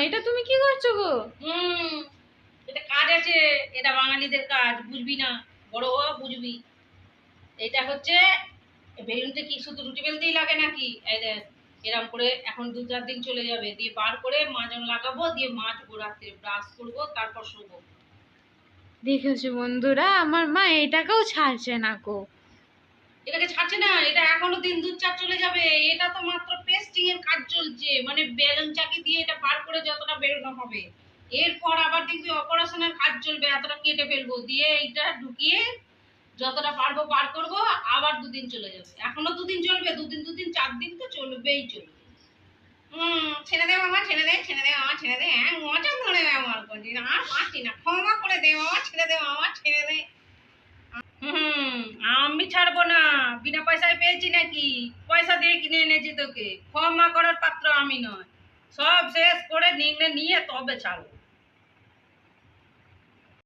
এটা তুমি কি করছো গো? এটা কাজ আছে, এটা বাঙালিদের কাজ, বুঝবি না? বড় হওয়া বুঝবি। এটা হচ্ছে বেলুনটা কি শুধু রুটি বেলতেই লাগে নাকি? এই দেখ, এরকম করে এখন 2-4 দিন চলে যাবে, দিয়ে বার করে মাজন লাগাবো, দিয়ে মাজবো, রাত্রে ব্রাশ করবো, তারপর শোবো। দেখেছো বন্ধুরা, আমার মা এটাকেও ছাড়ছে না গো। এটাকে ছাড়ছে না, এটা এখনো দিন 2-4 চলে যাবে। এটা তো মাত্র পেস্টিং এর কাজ চলছে, মানে বেলুন চাকি দিয়ে এটা বার করে যতটা বেরোনো হবে, এরপর আবার দেখবি অপারেশনের কাজ চলবে, এতটা কেটে ফেলবো, দিয়ে এইটা ঢুকিয়ে যতটা পারবো বার করবো, আবার 2 দিন চলে যাবে। এখনো 2 দিন চলবে, 2 দিন 4 দিন তো চলবেই চলবে। ছেড়ে দে মামা, ছেড়ে দে, ছেড়ে দে মামা, ছেড়ে দে। হ্যাঁ, মজা ধরে ব্যবহার করছিস, আর পারছি না, ক্ষমা করে দে মামা, ছেড়ে দে মামা, ছেড়ে দে। আমি ছাড়বো না। বিনা পয়সায় পেয়েছি নাকি? পয়সা দিয়ে কিনে এনেছি তোকে। ক্ষমা করার পাত্র আমি নয়। সব শেষ করে নিয়ে তবে ছাড়বো।